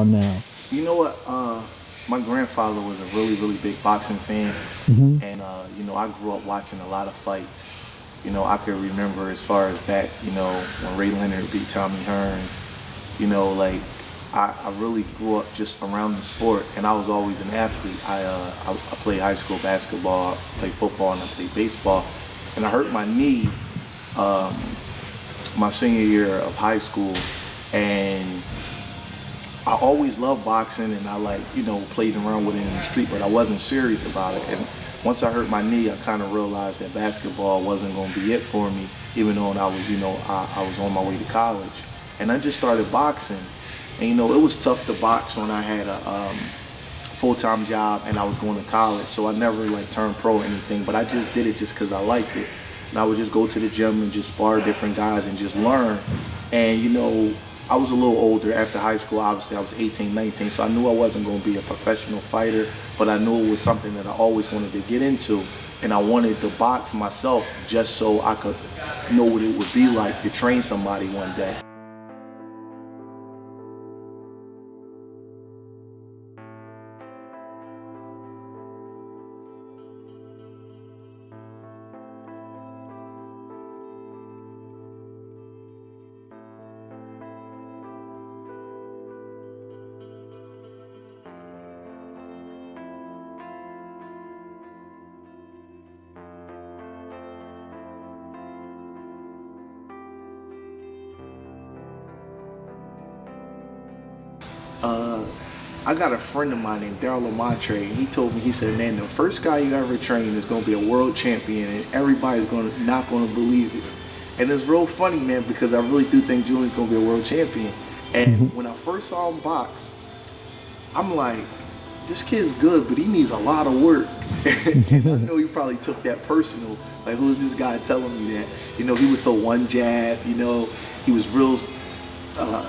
now? You know what? My grandfather was a really big boxing fan, Mm-hmm. and you know, I grew up watching a lot of fights. You know, I could remember as far as back, you know, when Ray Leonard beat Tommy Hearns. You know, like I really grew up just around the sport, and I was always an athlete. I played high school basketball, played football, and I played baseball. And I hurt my knee my senior year of high school, and I always loved boxing, and I you know, played around with it in the street, but I wasn't serious about it. And once I hurt my knee, I kind of realized that basketball wasn't going to be it for me, even though I was, you know, I was on my way to college. And I just started boxing. And you know, it was tough to box when I had a full-time job and I was going to college, so I never like turned pro or anything, but I just did it just because I liked it. And I would just go to the gym and just spar different guys and just learn. And you know, I was a little older after high school. Obviously I was 18, 19, so I knew I wasn't going to be a professional fighter, but I knew it was something that I always wanted to get into. And I wanted to box myself just so I could know what it would be like to train somebody one day. I got a friend of mine named Daryl Lamontre, and he told me, he said, man, the first guy you ever train is going to be a world champion, and everybody's not going to believe it. And it's real funny, man, because I really do think Julian's going to be a world champion. And when I first saw him box, I'm like, this kid's good, but he needs a lot of work. And I know you probably took that personal. Like, who's this guy telling me that? You know, he would throw one jab, you know, he was real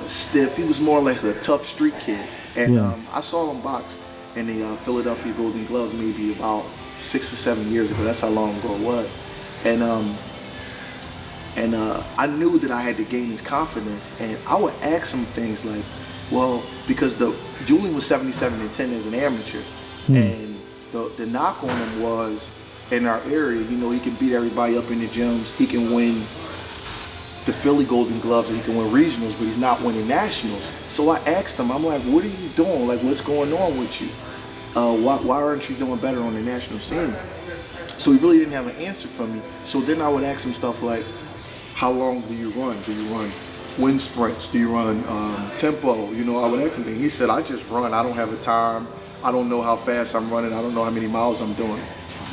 stiff. He was more like a tough street kid. And I saw him box in the Philadelphia Golden Gloves maybe about 6 or 7 years ago. That's how long ago it was. And I knew that I had to gain his confidence. And I would ask him things like, well, because Julian was 77-10 as an amateur. And the knock on him was, in our area, you know, he can beat everybody up in the gyms. He can win the Philly Golden Gloves, and he can win regionals, but he's not winning nationals. So I asked him, I'm like, what are you doing? Like, what's going on with you? Why aren't you doing better on the national scene? So he really didn't have an answer for me. So then I would ask him stuff like, how long do you run? Do you run wind sprints? Do you run tempo? You know, I would ask him, and he said, I just run. I don't have a time. I don't know how fast I'm running. I don't know how many miles I'm doing.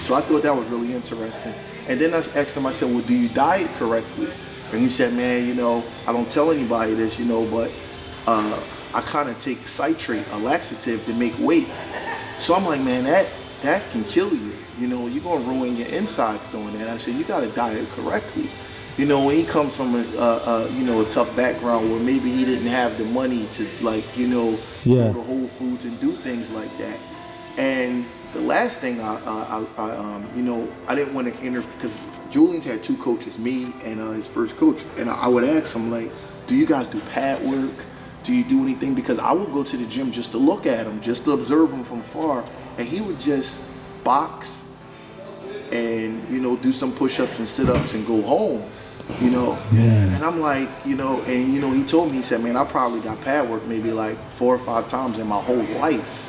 So I thought that was really interesting. And then I asked him, I said, well, do you diet correctly? And he said, man, you know, I don't tell anybody this, you know, but I kind of take citrate, a laxative, to make weight. So I'm like, man, that can kill you. You know, you're going to ruin your insides doing that. I said, you got to diet correctly. You know, when he comes from you know, a tough background where maybe he didn't have the money to, like, you know, go to Whole Foods and do things like that. And the last thing you know, I didn't want to interfere, because Julian's had two coaches, me and his first coach, and I would ask him, like, do you guys do pad work? Do you do anything? Because I would go to the gym just to look at him, just to observe him from far, and he would just box and, you know, do some push-ups and sit-ups and go home, you know. And I'm like, you know, and you know, he told me, he said, man, I probably got pad work maybe like 4 or 5 times in my whole life.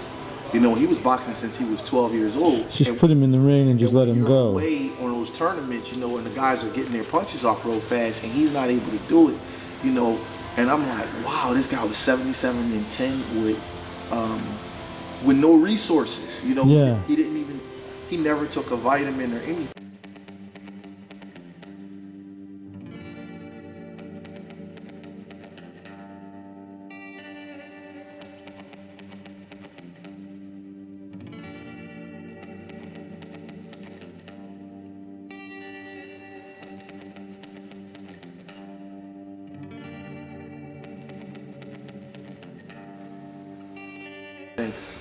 You know, he was boxing since he was 12 years old. Just put him in the ring and just let him go. Away on those tournaments, you know, and the guys are getting their punches off real fast, and he's not able to do it, you know. And I'm like, wow, this guy was 77-10 with no resources, you know. He never took a vitamin or anything.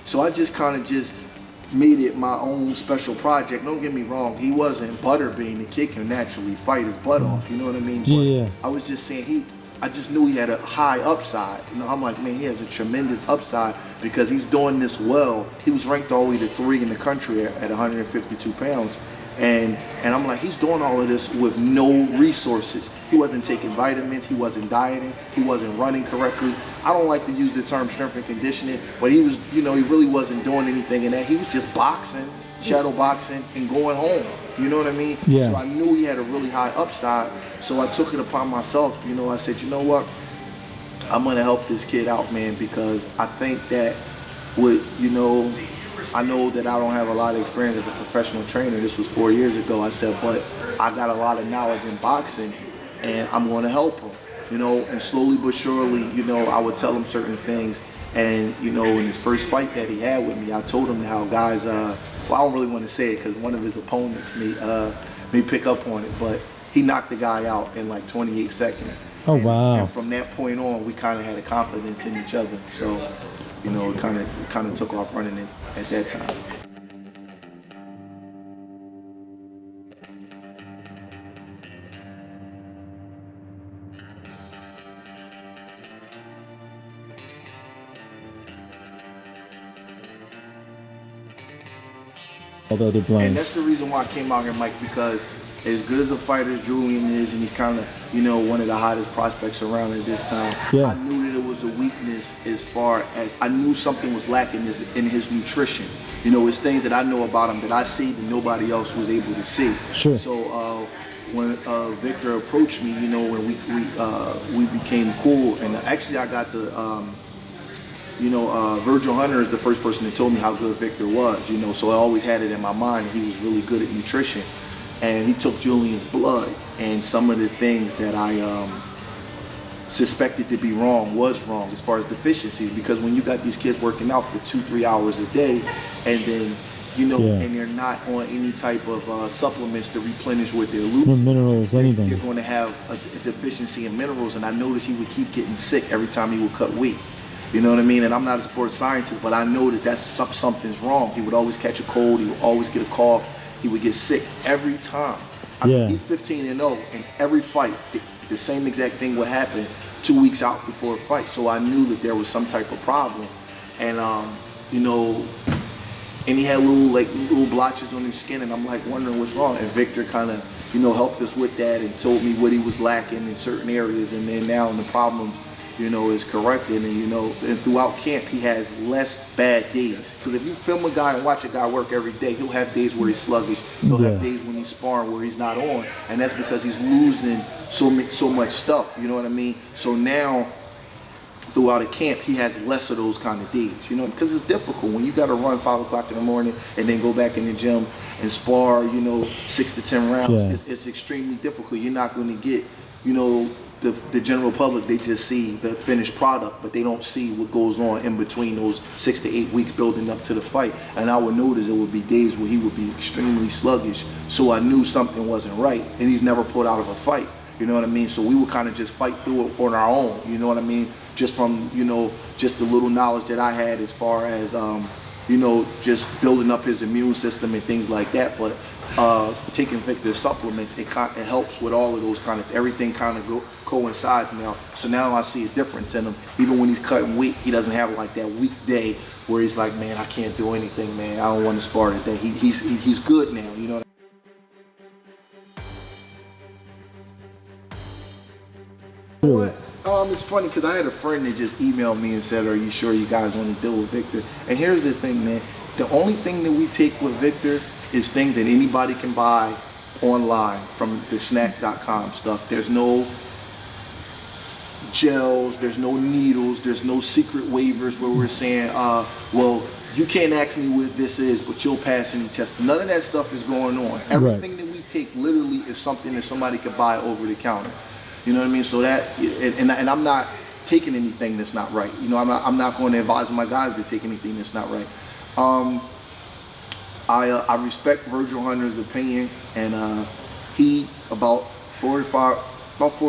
So I just kind of just made it my own special project. Don't get me wrong, he wasn't Butterbean. The kid can naturally fight his butt off, you know what I mean? But I was just saying, I just knew he had a high upside. You know, I'm like, man, he has a tremendous upside because he's doing this well. He was ranked all the way to 3 in the country at 152 pounds. And I'm like, he's doing all of this with no resources. He wasn't taking vitamins, he wasn't dieting, he wasn't running correctly. I don't like to use the term strength and conditioning, but he was, you know, he really wasn't doing anything in that. He was just boxing, shadow boxing, and going home. You know what I mean? Yeah. So I knew he had a really high upside. So I took it upon myself. You know, I said, you know what? I'm gonna help this kid out, man, because I think that with, you know, I know that I don't have a lot of experience as a professional trainer. This was 4 years ago. I said, but I got a lot of knowledge in boxing, and I'm going to help him. You know, and slowly but surely, you know, I would tell him certain things. And, you know, in his first fight that he had with me, I told him how guys, well, I don't really want to say it because one of his opponents may pick up on it, but he knocked the guy out in like 28 seconds. Oh, wow. And from that point on, we kind of had a confidence in each other. So, you know, it kind of took off running it at that time. All the other blinds. And that's the reason why I came out here, Mike, because as good as a fighter as Julian is, and he's kind of, you know, one of the hottest prospects around at this time, Yeah. I knew that it was a weakness as far as I knew something was lacking in his nutrition. You know, it's things that I know about him that I see that nobody else was able to see. Sure. So when Victor approached me, you know, when we became cool, and actually I got the Virgil Hunter is the first person that told me how good Victor was, you know, so I always had it in my mind. He was really good at nutrition. And he took Julian's blood, and some of the things that I suspected to be wrong was wrong as far as deficiencies, because when you got these kids working out for 2-3 hours a day, and then, you know, and they're not on any type of supplements to replenish what they're losing. No minerals, anything. They're going to have a deficiency in minerals, and I noticed he would keep getting sick every time he would cut weight. You know what I mean? And I'm not a sports scientist, but I know that something's wrong. He would always catch a cold. He would always get a cough. He would get sick every time. I mean, he's 15-0, and every fight, the same exact thing would happen 2 weeks out before a fight. So I knew that there was some type of problem. And, you know, and he had little blotches on his skin, and I'm like wondering what's wrong. And Victor kind of, you know, helped us with that and told me what he was lacking in certain areas. And then now the problem, you know, is corrected, and, you know, and throughout camp he has less bad days. Because if you film a guy and watch a guy work every day, he'll have days where he's sluggish. He'll have days when he's sparring where he's not on, and that's because he's losing so much stuff. You know what I mean? So now, throughout a camp, he has less of those kind of days. You know, because it's difficult when you got to run 5 o'clock in the morning and then go back in the gym and spar, you know, 6 to 10 rounds. Yeah. It's extremely difficult. You're not going to get, you know, the general public, they just see the finished product, but they don't see what goes on in between those 6 to 8 weeks building up to the fight. And I would notice it would be days where he would be extremely sluggish. So I knew something wasn't right, and he's never pulled out of a fight. You know what I mean? So we would kind of just fight through it on our own. You know what I mean? Just from, you know, just the little knowledge that I had as far as, you know, just building up his immune system and things like that. But taking Victor's supplements, it helps with all of those kind of, everything kind of coincides now. So now I see a difference in him. Even when he's cutting weight, he doesn't have like that weak day where he's like, man, I can't do anything, man. I don't want to spar today. He's good now, you know. It's funny because I had a friend that just emailed me and said, are you sure you guys only deal with Victor? And here's the thing, man. The only thing that we take with Victor is things that anybody can buy online from the SNAC.com stuff. There's no gels, there's no needles, there's no secret waivers where we're saying, well, you can't ask me what this is, but you'll pass any test. None of that stuff is going on. Everything that we take literally is something that somebody could buy over the counter. You know what I mean? So that, and I'm not taking anything that's not right. You know, I'm not going to advise my guys to take anything that's not right. I respect Virgil Hunter's opinion, and he about 4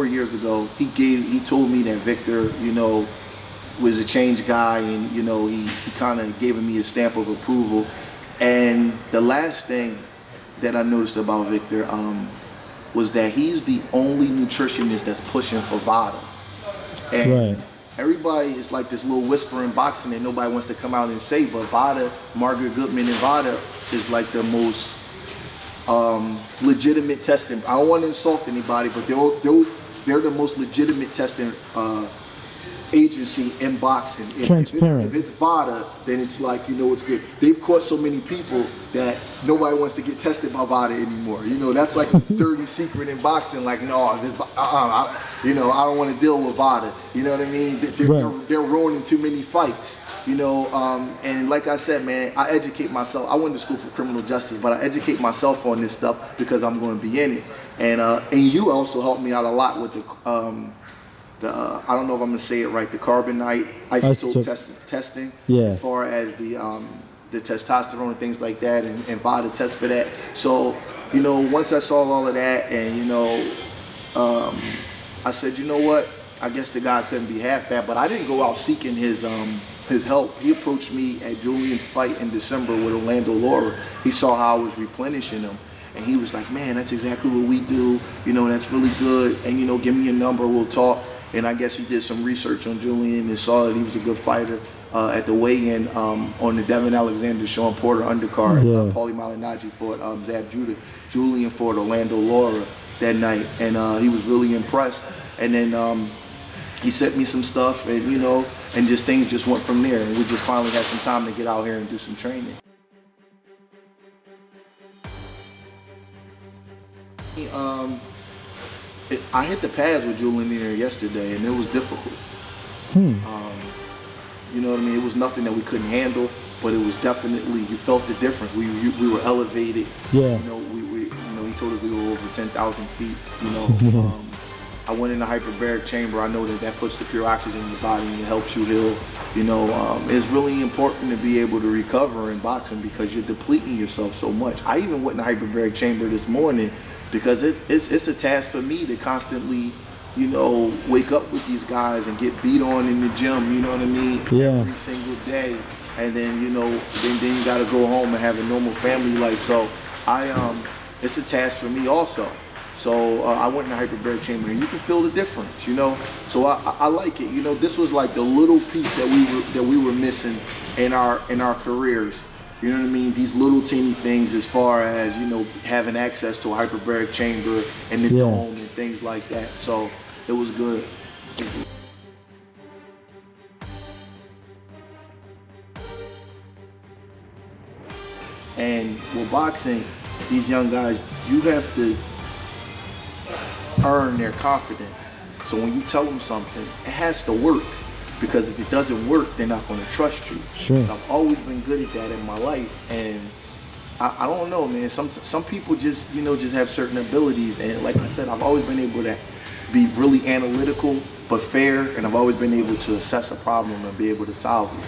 years ago, he told me that Victor, you know, was a change guy, and, you know, he kind of gave me a stamp of approval. And the last thing that I noticed about Victor was that he's the only nutritionist that's pushing for VADA. And Right. everybody is like this little whisper in boxing that nobody wants to come out and say, but VADA, Margaret Goodman and VADA is like the most legitimate testing. I don't want to insult anybody, but they're the most legitimate testing agency in boxing. Transparent. If it's VADA, then it's like, you know, it's good. They've caught so many people that nobody wants to get tested by VADA anymore. You know, that's like a dirty secret in boxing. Like, no, this, you know, I don't want to deal with VADA. You know what I mean? They're ruining too many fights. You know, and like I said, man, I educate myself. I went to school for criminal justice, but I educate myself on this stuff because I'm going to be in it. And you also helped me out a lot with I don't know if I'm gonna say it right, the carbonite isotope testing, as far as the testosterone and things like that, and VADA test for that. So, you know, once I saw all of that, and you know, I said, you know what, I guess the guy couldn't be half bad, but I didn't go out seeking his help. He approached me at Julian's fight in December with Orlando Lara. He saw how I was replenishing him. And he was like, man, that's exactly what we do. You know, that's really good. And, you know, give me a number, we'll talk. And I guess he did some research on Julian and saw that he was a good fighter. At the weigh-in on the Devin Alexander, Sean Porter undercard, Paulie Malignaggi fought Zab Judah, Julian fought Orlando Lara that night. And he was really impressed. And then he sent me some stuff, and, you know, and just things just went from there. And we just finally had some time to get out here and do some training. I hit the pads with Julian in there yesterday, and it was difficult. You know what I mean? It was nothing that we couldn't handle, but it was definitely, you felt the difference. We were elevated. Yeah. You know, you know, he told us we were over 10,000 feet. You know, I went in the hyperbaric chamber. I know that puts the pure oxygen in your body and it helps you heal. You know, it's really important to be able to recover in boxing because you're depleting yourself so much. I even went in the hyperbaric chamber this morning because it's a task for me to constantly, you know, wake up with these guys and get beat on in the gym, you know what I mean? Yeah. Every single day. And then, you know, then you gotta go home and have a normal family life. So it's a task for me also. So I went in the hyperbaric chamber and you can feel the difference, you know? So I like it. You know, this was like the little piece that we were missing in our careers. You know what I mean? These little teeny things as far as, you know, having access to a hyperbaric chamber and the dome and things like that. So it was good. And with boxing, these young guys, you have to earn their confidence. So when you tell them something, it has to work. Because if it doesn't work, they're not going to trust you. Sure. So I've always been good at that in my life, and I don't know, man. Some people just, you know, just have certain abilities, and like I said, I've always been able to be really analytical but fair, and I've always been able to assess a problem and be able to solve it.